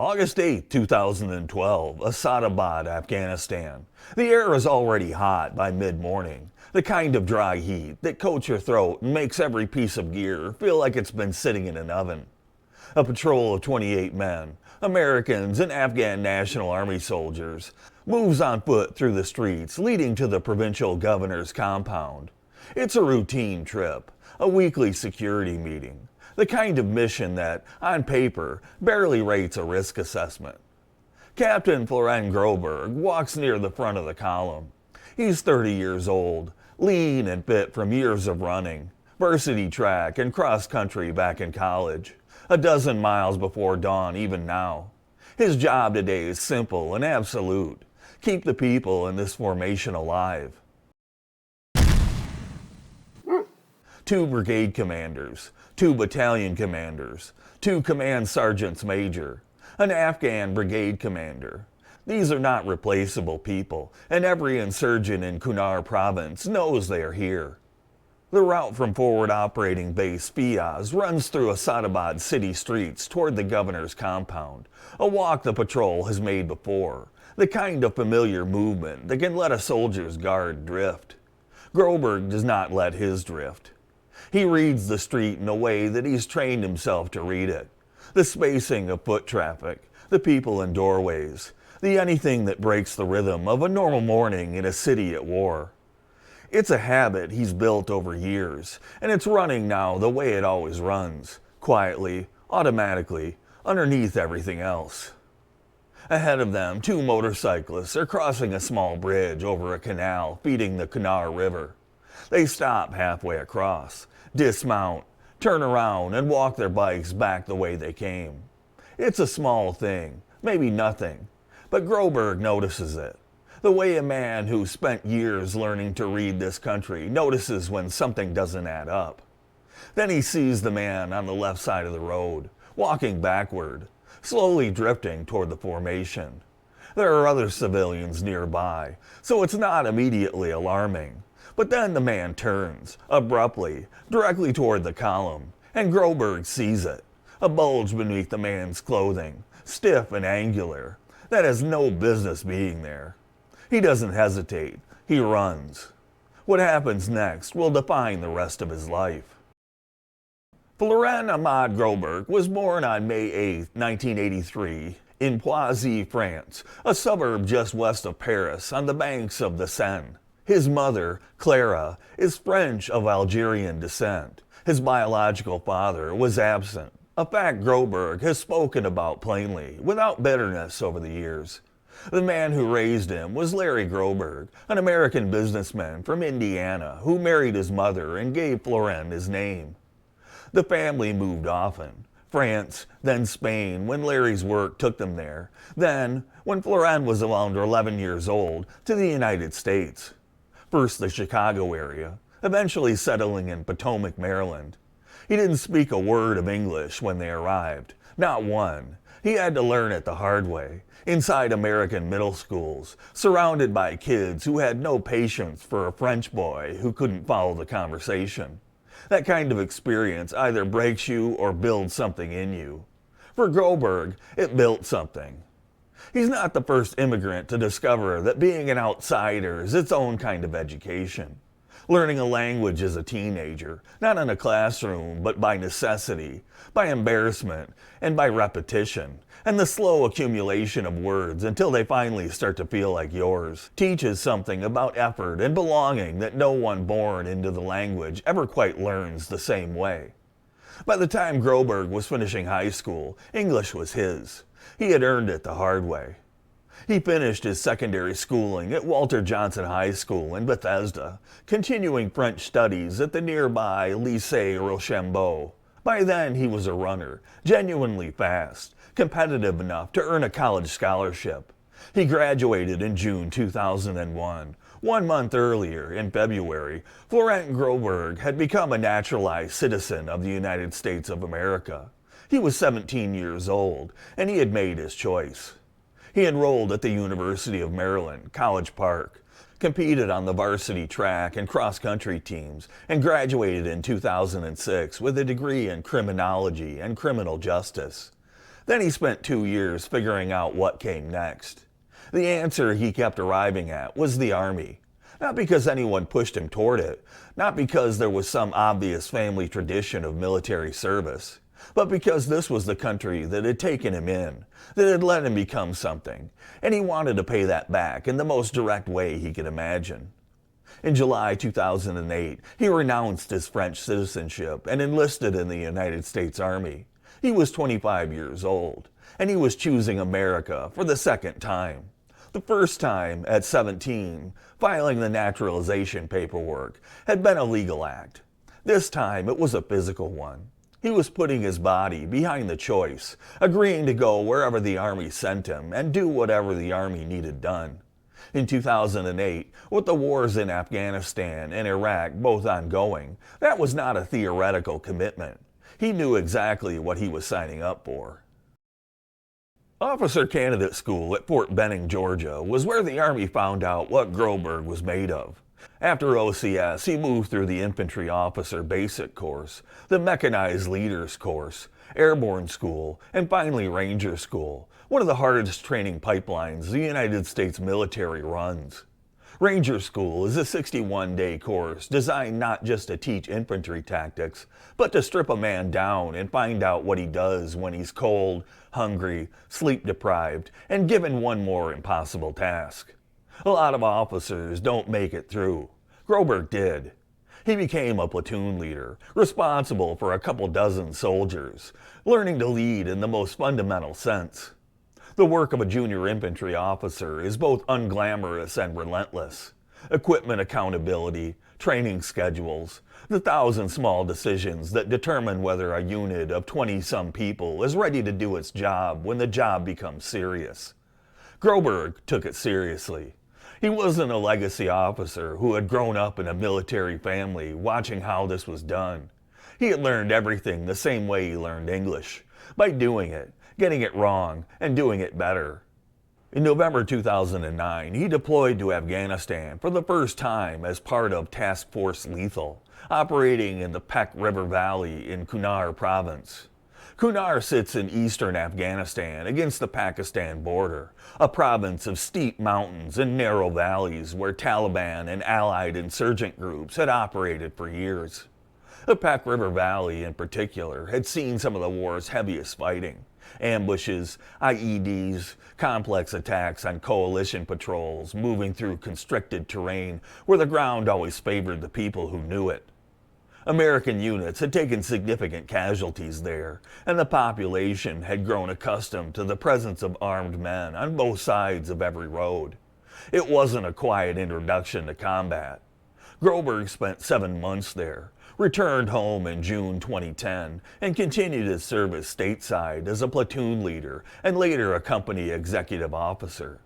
August 8, 2012, Asadabad, Afghanistan. The air is already hot by mid-morning, the kind of dry heat that coats your throat and makes every piece of gear feel like it's been sitting in an oven. A patrol of 28 men, Americans and Afghan National Army soldiers, moves on foot through the streets leading to the provincial governor's compound. It's a routine trip, a weekly security meeting, the kind of mission that, on paper, barely rates a risk assessment. Captain Florent Groberg walks near the front of the column. He's 30 years old, lean and fit from years of running, varsity track and cross country back in college, a dozen miles before dawn even now. His job today is simple and absolute: keep the people in this formation alive. 2 brigade commanders, 2 battalion commanders, 2 command sergeants major, an Afghan brigade commander. These are not replaceable people, and every insurgent in Kunar province knows they are here. The route from forward operating base Fiaz runs through Asadabad city streets toward the governor's compound, a walk the patrol has made before, the kind of familiar movement that can let a soldier's guard drift. Groberg does not let his drift. He reads the street in a way that he's trained himself to read it. The spacing of foot traffic, the people in doorways, the anything that breaks the rhythm of a normal morning in a city at war. It's a habit he's built over years, and it's running now the way it always runs, quietly, automatically, underneath everything else. Ahead of them, 2 motorcyclists are crossing a small bridge over a canal feeding the Kunar River. They stop halfway across, dismount, turn around, and walk their bikes back the way they came. It's a small thing, maybe nothing, but Groberg notices it. The way a man who spent years learning to read this country notices when something doesn't add up. Then he sees the man on the left side of the road, walking backward, slowly drifting toward the formation. There are other civilians nearby, so it's not immediately alarming. But then the man turns, abruptly, directly toward the column, and Groberg sees it. A bulge beneath the man's clothing, stiff and angular, that has no business being there. He doesn't hesitate, he runs. What happens next will define the rest of his life. Florent Ahmad Groberg was born on May 8, 1983, in Poissy, France, a suburb just west of Paris on the banks of the Seine. His mother, Clara, is French of Algerian descent. His biological father was absent, a fact Groberg has spoken about plainly, without bitterness over the years. The man who raised him was Larry Groberg, an American businessman from Indiana who married his mother and gave Florent his name. The family moved often. France, then Spain when Larry's work took them there, then, when Florent was around 11 years old, to the United States. First the Chicago area, eventually settling in Potomac, Maryland. He didn't speak a word of English when they arrived, not one. He had to learn it the hard way, inside American middle schools, surrounded by kids who had no patience for a French boy who couldn't follow the conversation. That kind of experience either breaks you or builds something in you. For Groberg, it built something. He's not the first immigrant to discover that being an outsider is its own kind of education. Learning a language as a teenager, not in a classroom, but by necessity, by embarrassment, and by repetition, and the slow accumulation of words until they finally start to feel like yours, teaches something about effort and belonging that no one born into the language ever quite learns the same way. By the time Groberg was finishing high school, English was his. He had earned it the hard way. He finished his secondary schooling at Walter Johnson High School in Bethesda, continuing French studies at the nearby Lycée Rochambeau. By then he was a runner, genuinely fast, competitive enough to earn a college scholarship. He graduated in June 2001. 1 month earlier, in February, Florent Groberg had become a naturalized citizen of the United States of America. He was 17 years old, and he had made his choice. He enrolled at the University of Maryland, College Park, competed on the varsity track and cross-country teams, and graduated in 2006 with a degree in criminology and criminal justice. Then he spent 2 years figuring out what came next. The answer he kept arriving at was the Army. Not because anyone pushed him toward it, not because there was some obvious family tradition of military service, but because this was the country that had taken him in, that had let him become something, and he wanted to pay that back in the most direct way he could imagine. In July 2008, he renounced his French citizenship and enlisted in the United States Army. He was 25 years old, and he was choosing America for the second time. The first time, at 17, filing the naturalization paperwork had been a legal act. This time, it was a physical one. He was putting his body behind the choice, agreeing to go wherever the Army sent him and do whatever the Army needed done. In 2008, with the wars in Afghanistan and Iraq both ongoing, that was not a theoretical commitment. He knew exactly what he was signing up for. Officer Candidate School at Fort Benning, Georgia, was where the Army found out what Groberg was made of. After OCS, he moved through the Infantry Officer Basic Course, the Mechanized Leaders Course, Airborne School, and finally Ranger School, one of the hardest training pipelines the United States military runs. Ranger School is a 61-day course designed not just to teach infantry tactics, but to strip a man down and find out what he does when he's cold, hungry, sleep-deprived, and given one more impossible task. A lot of officers don't make it through. Groberg did. He became a platoon leader, responsible for a couple dozen soldiers, learning to lead in the most fundamental sense. The work of a junior infantry officer is both unglamorous and relentless. Equipment accountability, training schedules, the thousand small decisions that determine whether a unit of 20-some people is ready to do its job when the job becomes serious. Groberg took it seriously. He wasn't a legacy officer who had grown up in a military family watching how this was done. He had learned everything the same way he learned English, by doing it, getting it wrong, and doing it better. In November 2009, he deployed to Afghanistan for the first time as part of Task Force Lethal, operating in the Pek River Valley in Kunar Province. Kunar sits in eastern Afghanistan against the Pakistan border, a province of steep mountains and narrow valleys where Taliban and allied insurgent groups had operated for years. The Pek River Valley, in particular, had seen some of the war's heaviest fighting. Ambushes, IEDs, complex attacks on coalition patrols moving through constricted terrain where the ground always favored the people who knew it. American units had taken significant casualties there, and the population had grown accustomed to the presence of armed men on both sides of every road. It wasn't a quiet introduction to combat. Groberg spent 7 months there, returned home in June 2010, and continued his service stateside as a platoon leader and later a company executive officer.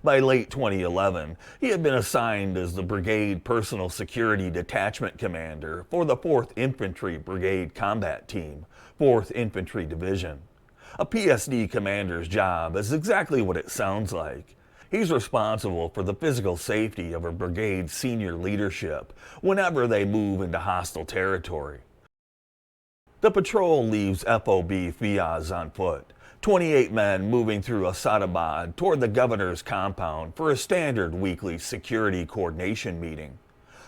By late 2011, he had been assigned as the Brigade Personal Security Detachment Commander for the 4th Infantry Brigade Combat Team, 4th Infantry Division. A PSD commander's job is exactly what it sounds like. He's responsible for the physical safety of a brigade's senior leadership whenever they move into hostile territory. The patrol leaves FOB Fiaz on foot, 28 men moving through Asadabad toward the governor's compound for a standard weekly security coordination meeting.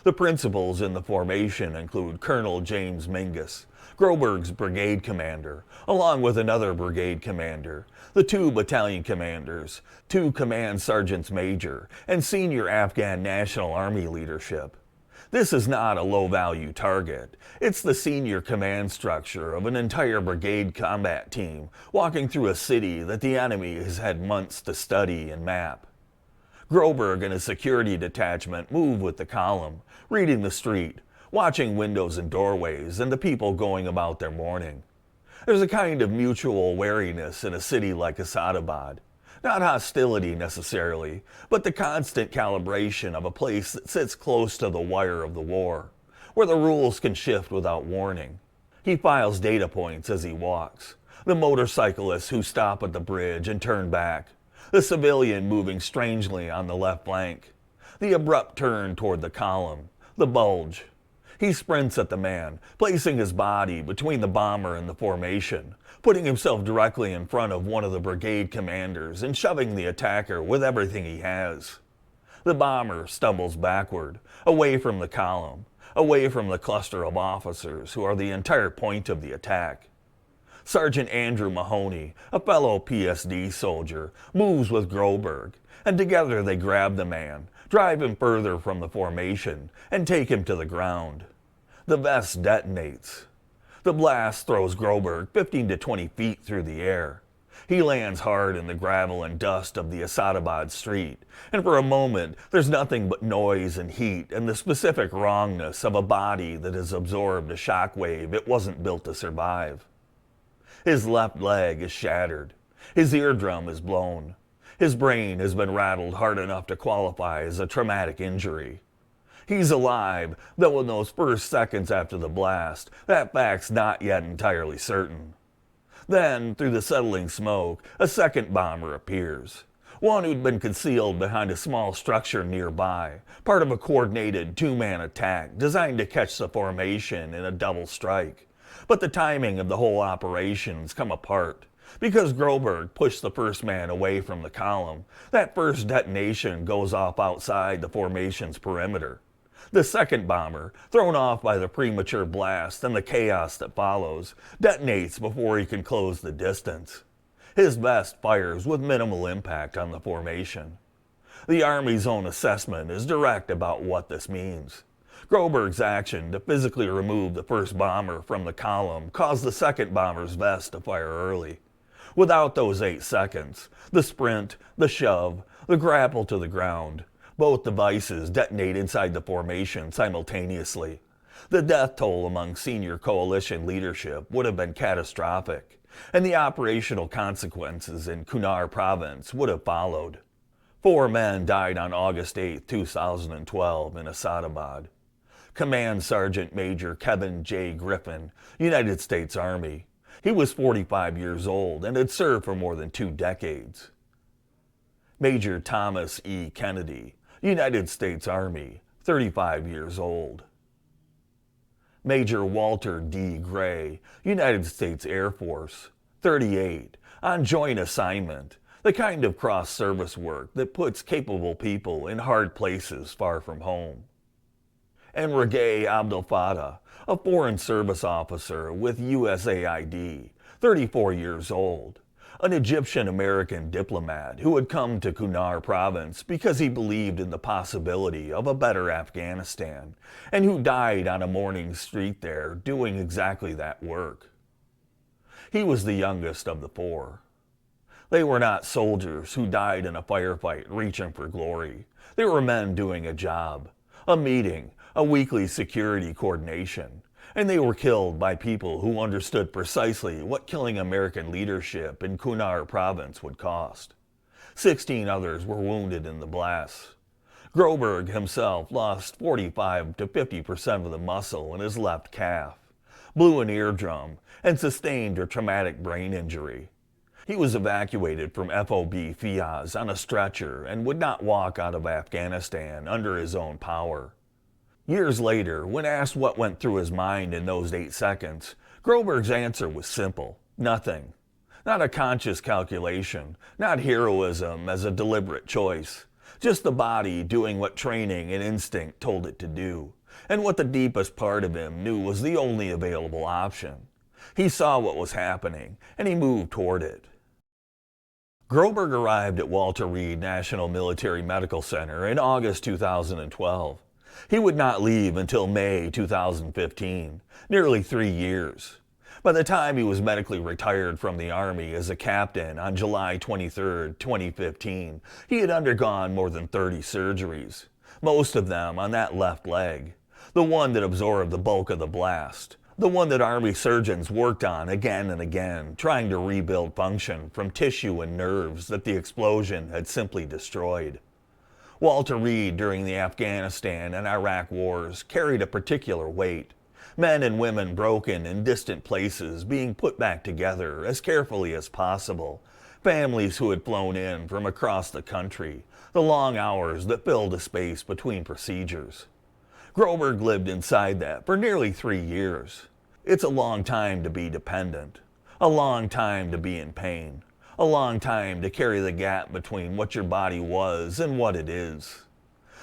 The principals in the formation include Colonel James Mingus, Groberg's brigade commander, along with another brigade commander, the 2 battalion commanders, 2 command sergeants major, and senior Afghan National Army leadership. This is not a low-value target. It's the senior command structure of an entire brigade combat team walking through a city that the enemy has had months to study and map. Groberg and his security detachment move with the column, reading the street, watching windows and doorways and the people going about their morning. There's a kind of mutual wariness in a city like Asadabad. Not hostility necessarily, but the constant calibration of a place that sits close to the wire of the war, where the rules can shift without warning. He files data points as he walks. The motorcyclists who stop at the bridge and turn back. The civilian moving strangely on the left flank. The abrupt turn toward the column. The bulge. He sprints at the man, placing his body between the bomber and the formation, putting himself directly in front of one of the brigade commanders and shoving the attacker with everything he has. The bomber stumbles backward, away from the column, away from the cluster of officers who are the entire point of the attack. Sergeant Andrew Mahoney, a fellow PSD soldier, moves with Groberg, and together they grab the man, drive him further from the formation, and take him to the ground. The vest detonates. The blast throws Groberg 15 to 20 feet through the air. He lands hard in the gravel and dust of the Asadabad street, and for a moment there's nothing but noise and heat and the specific wrongness of a body that has absorbed a shockwave it wasn't built to survive. His left leg is shattered. His eardrum is blown. His brain has been rattled hard enough to qualify as a traumatic injury. He's alive, though in those first seconds after the blast, that fact's not yet entirely certain. Then, through the settling smoke, a second bomber appears. One who'd been concealed behind a small structure nearby, part of a coordinated two-man attack designed to catch the formation in a double strike. But the timing of the whole operation's come apart. Because Groberg pushed the first man away from the column, that first detonation goes off outside the formation's perimeter. The second bomber, thrown off by the premature blast and the chaos that follows, detonates before he can close the distance. His vest fires with minimal impact on the formation. The Army's own assessment is direct about what this means. Groberg's action to physically remove the first bomber from the column caused the second bomber's vest to fire early. Without those 8 seconds, the sprint, the shove, the grapple to the ground, both devices detonate inside the formation simultaneously. The death toll among senior coalition leadership would have been catastrophic, and the operational consequences in Kunar province would have followed. 4 men died on August 8, 2012 in Asadabad. Command Sergeant Major Kevin J. Griffin, United States Army. He was 45 years old and had served for more than 2 decades. Major Thomas E. Kennedy, United States Army, 35 years old. Major Walter D. Gray, United States Air Force, 38, on joint assignment, the kind of cross-service work that puts capable people in hard places far from home. And Regay Abdel Fattah, a Foreign Service officer with USAID, 34 years old, an Egyptian-American diplomat who had come to Kunar province because he believed in the possibility of a better Afghanistan, and who died on a morning street there doing exactly that work. He was the youngest of the 4. They were not soldiers who died in a firefight reaching for glory. They were men doing a job, a meeting, a weekly security coordination, and they were killed by people who understood precisely what killing American leadership in Kunar province would cost. 16 others were wounded in the blasts. Groberg himself lost 45 to 50% of the muscle in his left calf, blew an eardrum, and sustained a traumatic brain injury. He was evacuated from FOB Fiaz on a stretcher and would not walk out of Afghanistan under his own power. Years later, when asked what went through his mind in those 8 seconds, Groberg's answer was simple: nothing. Not a conscious calculation, not heroism as a deliberate choice. Just the body doing what training and instinct told it to do, and what the deepest part of him knew was the only available option. He saw what was happening, and he moved toward it. Groberg arrived at Walter Reed National Military Medical Center in August 2012. He would not leave until May 2015, nearly 3 years. By the time he was medically retired from the Army as a captain on July 23, 2015, he had undergone more than 30 surgeries, most of them on that left leg, the one that absorbed the bulk of the blast, the one that Army surgeons worked on again and again, trying to rebuild function from tissue and nerves that the explosion had simply destroyed. Walter Reed during the Afghanistan and Iraq wars carried a particular weight. Men and women broken in distant places being put back together as carefully as possible. Families who had flown in from across the country. The long hours that filled a space between procedures. Groberg lived inside that for nearly 3 years. It's a long time to be dependent, a long time to be in pain, a long time to carry the gap between what your body was and what it is.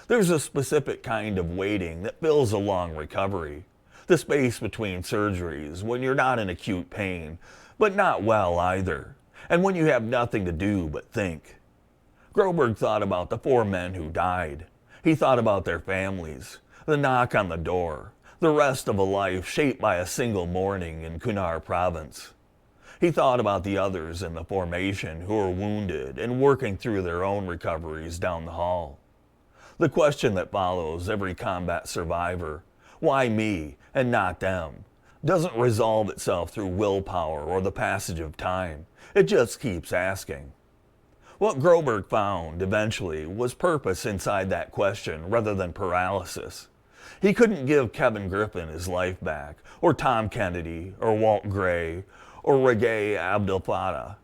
There's a specific kind of waiting that fills a long recovery, the space between surgeries when you're not in acute pain, but not well either, and when you have nothing to do but think. Groberg thought about the 4 men who died. He thought about their families, the knock on the door, the rest of a life shaped by a single morning in Kunar province. He thought about the others in the formation who were wounded and working through their own recoveries down the hall. The question that follows every combat survivor, why me and not them, doesn't resolve itself through willpower or the passage of time. It just keeps asking. What Groberg found, eventually, was purpose inside that question rather than paralysis. He couldn't give Kevin Griffin his life back, or Tom Kennedy, or Walt Gray, or Regé Abdel Fattah.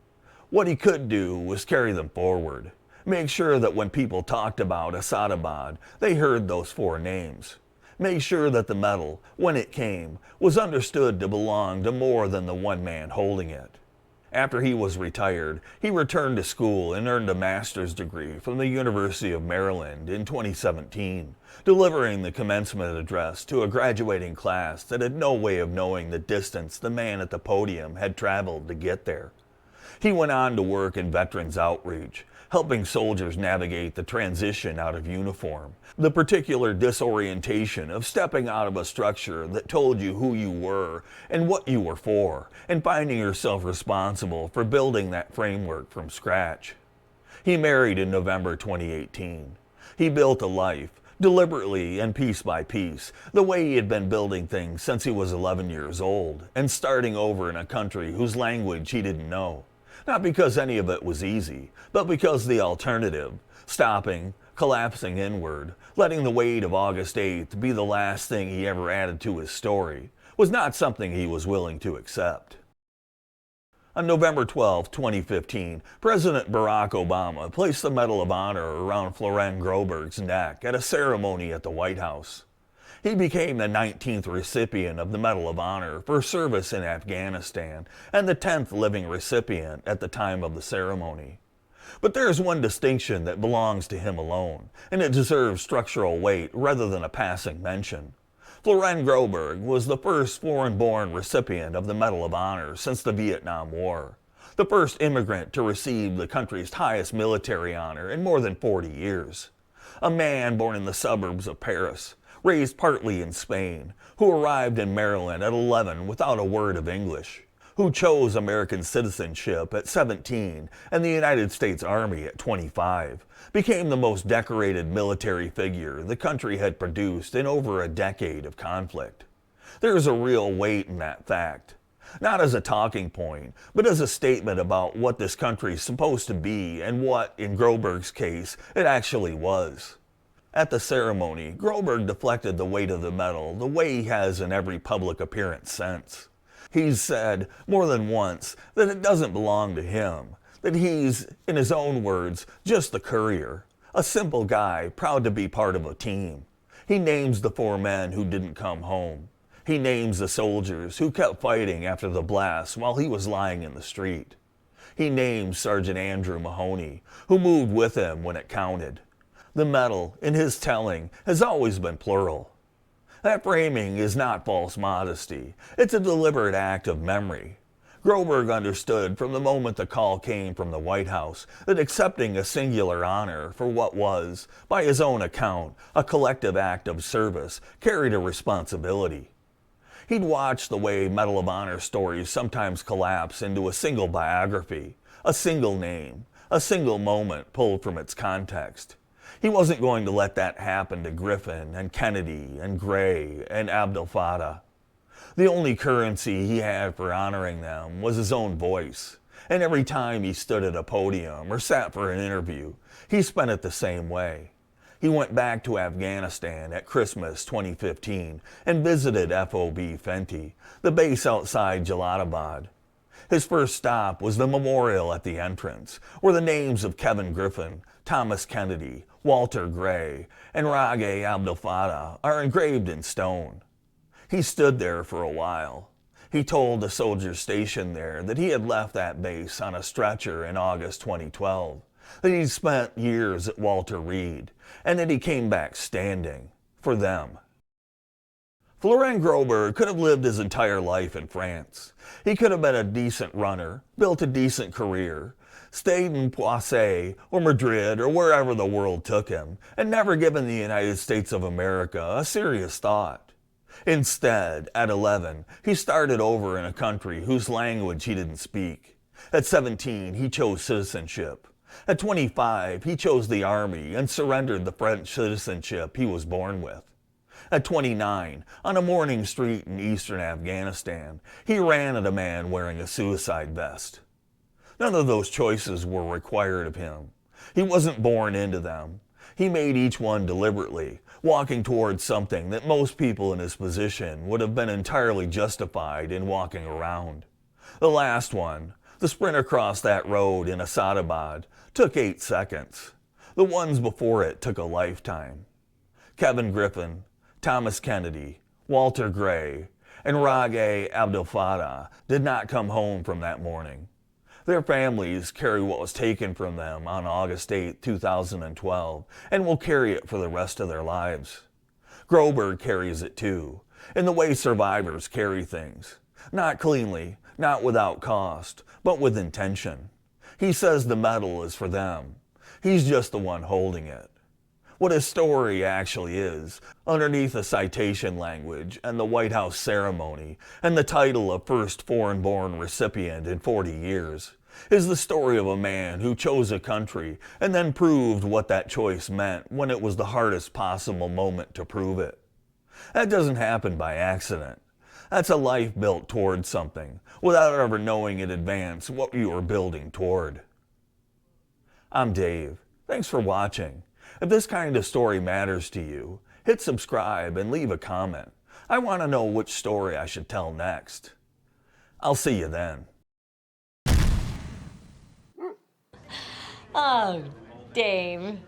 What he could do was carry them forward, make sure that when people talked about Asadabad, they heard those 4 names. Make sure that the medal, when it came, was understood to belong to more than the one man holding it. After he was retired, he returned to school and earned a master's degree from the University of Maryland in 2017, delivering the commencement address to a graduating class that had no way of knowing the distance the man at the podium had traveled to get there. He went on to work in veterans outreach, helping soldiers navigate the transition out of uniform, the particular disorientation of stepping out of a structure that told you who you were and what you were for, and finding yourself responsible for building that framework from scratch. He married in November 2018. He built a life, deliberately and piece by piece, the way he had been building things since he was 11 years old, and starting over in a country whose language he didn't know. Not because any of it was easy, but because the alternative, stopping, collapsing inward, letting the weight of August 8th be the last thing he ever added to his story, was not something he was willing to accept. On November 12, 2015, President Barack Obama placed the Medal of Honor around Florent Groberg's neck at a ceremony at the White House. He became the 19th recipient of the Medal of Honor for service in Afghanistan and the 10th living recipient at the time of the ceremony. But there is one distinction that belongs to him alone, and it deserves structural weight rather than a passing mention. Florent Groberg was the first foreign-born recipient of the Medal of Honor since the Vietnam War, the first immigrant to receive the country's highest military honor in more than 40 years. A man born in the suburbs of Paris, raised partly in Spain, who arrived in Maryland at 11 without a word of English, who chose American citizenship at 17 and the United States Army at 25, became the most decorated military figure the country had produced in over a decade of conflict. There is a real weight in that fact, not as a talking point, but as a statement about what this country is supposed to be and what, in Groberg's case, it actually was. At the ceremony, Groberg deflected the weight of the medal the way he has in every public appearance since. He's said more than once that it doesn't belong to him, that he's, in his own words, just the courier, a simple guy proud to be part of a team. He names the 4 men who didn't come home. He names the soldiers who kept fighting after the blast while he was lying in the street. He names Sergeant Andrew Mahoney, who moved with him when it counted. The medal, in his telling, has always been plural. That framing is not false modesty. It's a deliberate act of memory. Groberg understood from the moment the call came from the White House that accepting a singular honor for what was, by his own account, a collective act of service carried a responsibility. He'd watched the way Medal of Honor stories sometimes collapse into a single biography, a single name, a single moment pulled from its context. He wasn't going to let that happen to Griffin and Kennedy and Gray and Abdel Fattah. The only currency he had for honoring them was his own voice, and every time he stood at a podium or sat for an interview, he spent it the same way. He went back to Afghanistan at Christmas 2015 and visited FOB Fenty, the base outside Jalalabad. His first stop was the memorial at the entrance, where the names of Kevin Griffin, Thomas Kennedy, Walter Gray, and Rage Abdel Fattah are engraved in stone. He stood there for a while. He told the soldiers stationed there that he had left that base on a stretcher in August 2012, that he'd spent years at Walter Reed, and that he came back standing for them. Florent Groberg could have lived his entire life in France. He could have been a decent runner, built a decent career, stayed in Poissy or Madrid or wherever the world took him, and never given the United States of America a serious thought. Instead, at 11, he started over in a country whose language he didn't speak. At 17, he chose citizenship. At 25, he chose the army and surrendered the French citizenship he was born with. At 29, on a morning street in eastern Afghanistan, he ran at a man wearing a suicide vest. None of those choices were required of him. He wasn't born into them. He made each one deliberately, walking towards something that most people in his position would have been entirely justified in walking around. The last one, the sprint across that road in Asadabad, took 8 seconds. The ones before it took a lifetime. Kevin Griffin, Thomas Kennedy, Walter Gray, and Rage Abdel Fattah did not come home from that morning. Their families carry what was taken from them on August 8, 2012, and will carry it for the rest of their lives. Groberg carries it too, in the way survivors carry things. Not cleanly, not without cost, but with intention. He says the medal is for them. He's just the one holding it. What his story actually is, underneath the citation language and the White House ceremony and the title of first foreign-born recipient in 40 years, is the story of a man who chose a country and then proved what that choice meant when it was the hardest possible moment to prove it. That doesn't happen by accident. That's a life built toward something, without ever knowing in advance what you are building toward. I'm Dave. Thanks for watching. If this kind of story matters to you, hit subscribe and leave a comment. I want to know which story I should tell next. I'll see you then. Oh, Dave.